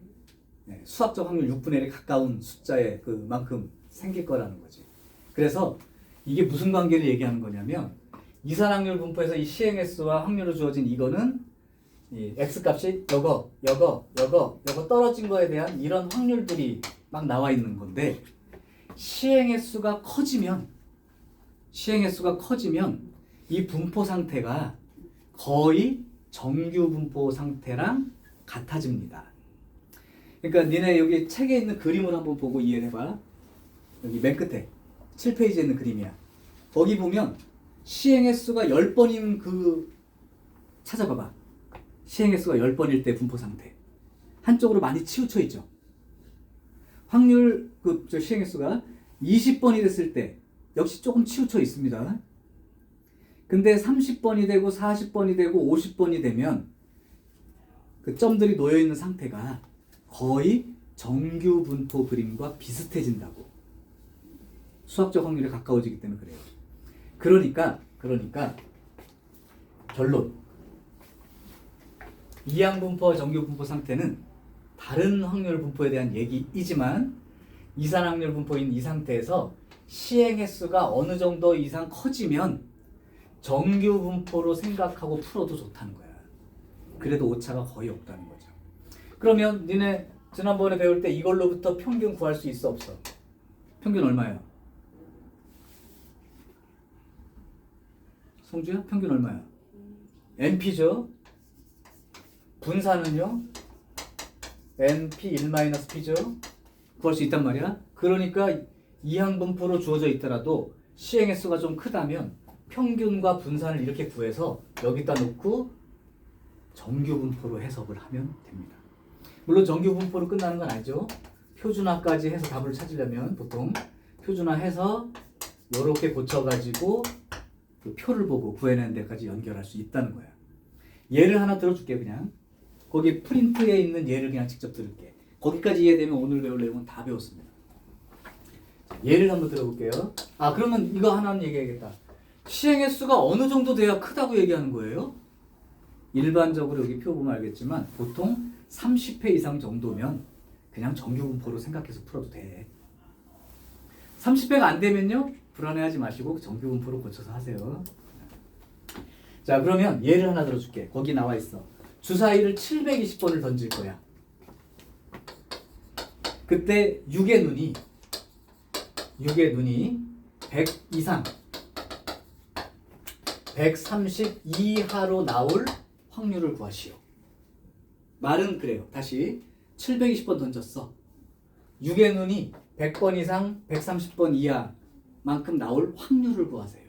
수학적 확률 6분의 1에 가까운 숫자의 그만큼 생길 거라는 거지. 그래서 이게 무슨 관계를 얘기하는 거냐면 이산확률 분포에서 이 시행횟수와 확률로 주어진 이거는 이 x값이 요거 떨어진 거에 대한 이런 확률들이 막 나와 있는 건데, 시행횟수가 커지면 이 분포 상태가 거의 정규 분포 상태랑 같아집니다. 그러니까 니네 여기 책에 있는 그림을 한번 보고 이해를 해봐. 여기 맨 끝에 7페이지에 있는 그림이야. 거기 보면 시행횟수가 10번인 찾아봐봐. 시행횟수가 10번일 때 분포 상태. 한쪽으로 많이 치우쳐 있죠. 확률 시행횟수가 20번이 됐을 때 역시 조금 치우쳐 있습니다. 근데 30번이 되고 40번이 되고 50번이 되면 그 점들이 놓여 있는 상태가 거의 정규 분포 그림과 비슷해진다고. 수학적 확률에 가까워지기 때문에 그래요. 그러니까 결론. 이항 분포와 정규 분포 상태는 다른 확률 분포에 대한 얘기이지만 이산 확률 분포인 이 상태에서 시행 횟수가 어느 정도 이상 커지면 정규 분포로 생각하고 풀어도 좋다는 거야. 그래도 오차가 거의 없다는 거죠. 그러면 니네 지난번에 배울 때 이걸로부터 평균 구할 수 있어 없어? 평균 얼마야? 송주야? 평균 얼마야? NP죠? 분산은요 np1-p죠. 구할 수 있단 말이야. 그러니까 이항분포로 주어져 있더라도 시행횟수가 좀 크다면 평균과 분산을 이렇게 구해서 여기다 놓고 정규분포로 해석을 하면 됩니다. 물론 정규분포로 끝나는 건 아니죠. 표준화까지 해서 답을 찾으려면 보통 표준화해서 이렇게 고쳐가지고 그 표를 보고 구해내는 데까지 연결할 수 있다는 거야. 예를 하나 들어줄게. 그냥 거기 프린트에 있는 예를 그냥 직접 들을게. 거기까지 이해되면 오늘 배울 내용은 다 배웠습니다. 예를 한번 들어볼게요. 그러면 이거 하나는 얘기해야겠다. 시행횟수가 어느 정도 돼야 크다고 얘기하는 거예요? 일반적으로 여기 표 보면 알겠지만 보통 30회 이상 정도면 그냥 정규분포로 생각해서 풀어도 돼. 30회가 안 되면요 불안해하지 마시고 정규분포로 고쳐서 하세요. 자, 그러면 예를 하나 들어줄게. 거기 나와 있어. 주사위를 720번을 던질 거야. 그때 6의 눈이 100 이상 130 이하로 나올 확률을 구하시오. 말은 그래요. 다시 720번 던졌어. 6의 눈이 100번 이상 130번 이하만큼 나올 확률을 구하세요.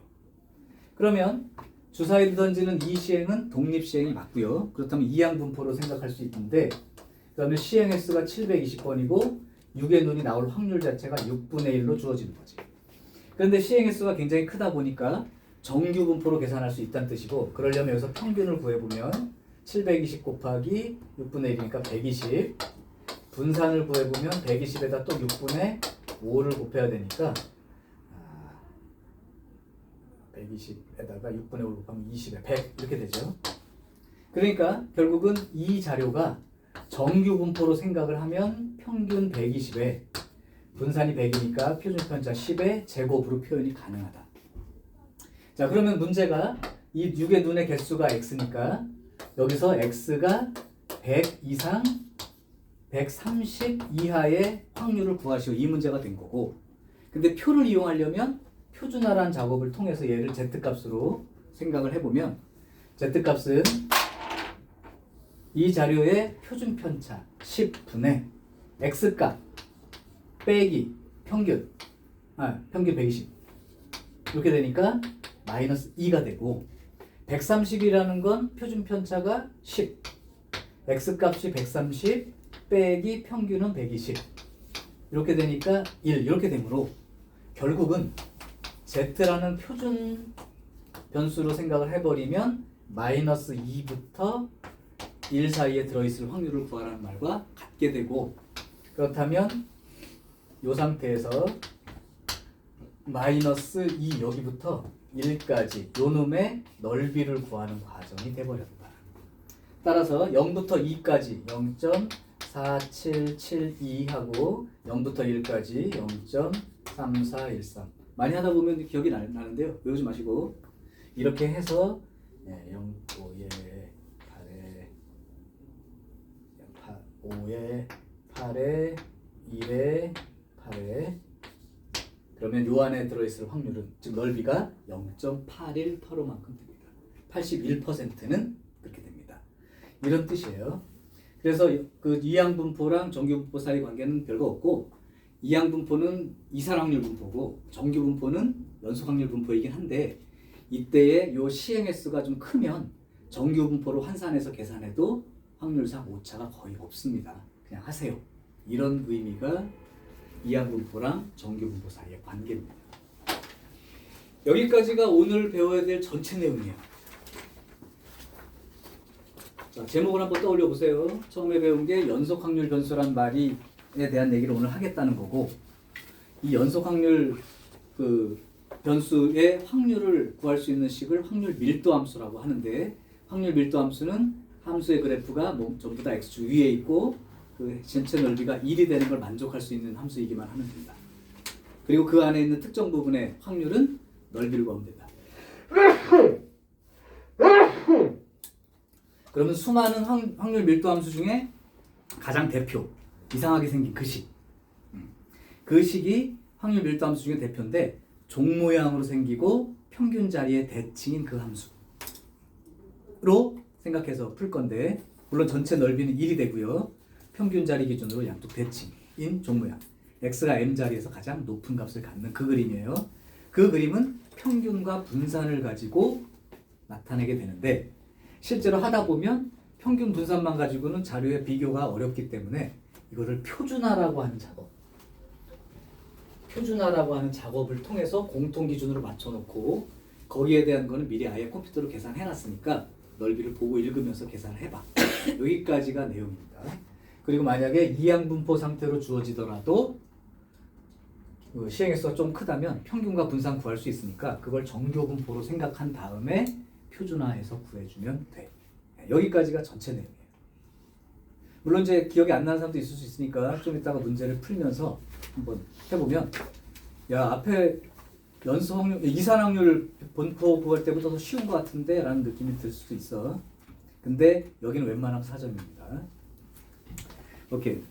그러면 주사위를 던지는 이 시행은 독립시행이 맞고요. 그렇다면 이항분포로 생각할 수 있는데 그러면 시행횟수가 720번이고 6의 눈이 나올 확률 자체가 6분의 1로 주어지는 거지. 그런데 시행횟수가 굉장히 크다 보니까 정규분포로 계산할 수 있다는 뜻이고, 그러려면 여기서 평균을 구해보면 720 곱하기 6분의 1이니까 120, 분산을 구해보면 120에다 또 6분의 5를 곱해야 되니까 120에다가 6분의 5를 곱하면 20에 100 이렇게 되죠. 그러니까 결국은 이 자료가 정규분포로 생각을 하면 평균 120에 분산이 100이니까 표준편차 10의 제곱으로 표현이 가능하다. 자, 그러면 문제가 이 6의 눈의 개수가 x니까 여기서 x가 100 이상 130 이하의 확률을 구하시오. 이 문제가 된 거고, 근데 표를 이용하려면 표준화란 작업을 통해서 얘를 z값으로 생각을 해보면 z값은 이 자료의 표준편차 10분의 x값 빼기 평균 120 이렇게 되니까 마이너스 2가 되고, 130이라는 건 표준편차가 10, x값이 130 빼기 평균은 120 이렇게 되니까 1 이렇게 되므로 결국은 z라는 표준 변수로 생각을 해버리면 마이너스 2부터 1 사이에 들어있을 확률을 구하라는 말과 같게 되고, 그렇다면 이 상태에서 마이너스 2 여기부터 1까지 요 놈의 넓이를 구하는 과정이 돼버렸다. 따라서 0부터 2까지 0.4772 하고 0부터 1까지 0.3413 많이 하다 보면 기억이 나는데요. 외우지 마시고 이렇게 해서 0, 5에 8에 5에 8에 1에 8에 그러면 요 안에 들어있을 확률은, 즉 넓이가 0.8185만큼 됩니다. 81%는 그렇게 됩니다. 이런 뜻이에요. 그래서 그 이항분포랑 정규분포 사이 관계는 별거 없고, 이항분포는 이산확률 분포고 정규분포는 연속확률 분포이긴 한데, 이때의 요 시행횟수가 좀 크면 정규분포로 환산해서 계산해도 확률상 오차가 거의 없습니다. 그냥 하세요. 이런 의미가 이항분포랑 정규분포 사이의 관계입니다. 여기까지가 오늘 배워야 될 전체 내용이에요. 자, 제목을 한번 떠올려 보세요. 처음에 배운 게 연속확률 변수란 말에 대한 얘기를 오늘 하겠다는 거고, 이 연속확률 그 변수의 확률을 구할 수 있는 식을 확률 밀도함수라고 하는데, 확률 밀도함수는 함수의 그래프가 전부 다 x축 위에 있고 그 전체 넓이가 1이 되는 걸 만족할 수 있는 함수이기만 하면 된다. 그리고 그 안에 있는 특정 부분의 확률은 넓이를 구하면 된다. 그러면 수많은 확률 밀도 함수 중에 가장 대표, 이상하게 생긴 그 식. 그 식이 확률 밀도 함수 중에 대표인데 종 모양으로 생기고 평균 자리의 대칭인 그 함수로 생각해서 풀 건데, 물론 전체 넓이는 1이 되고요. 평균 자리 기준으로 양쪽 대칭인 종모양. x가 m 자리에서 가장 높은 값을 갖는 그 그림이에요. 그 그림은 평균과 분산을 가지고 나타내게 되는데 실제로 하다 보면 평균 분산만 가지고는 자료의 비교가 어렵기 때문에 이거를 표준화라고 하는 작업. 표준화라고 하는 작업을 통해서 공통 기준으로 맞춰놓고 거기에 대한 거는 미리 아예 컴퓨터로 계산해 놨으니까 넓이를 보고 읽으면서 계산을 해봐. 여기까지가 내용입니다. 그리고 만약에 이항분포 상태로 주어지더라도 그 시행횟수가 좀 크다면 평균과 분산 구할 수 있으니까 그걸 정교분포로 생각한 다음에 표준화해서 구해주면 돼. 여기까지가 전체 내용이에요. 물론 이제 기억이 안 나는 사람도 있을 수 있으니까 좀 이따가 문제를 풀면서 한번 해보면 야 앞에 연수 확률, 이산 확률 분포 구할 때보다 더 쉬운 것 같은데 라는 느낌이 들 수도 있어. 근데 여기는 웬만하면 4점입니다. 오케이.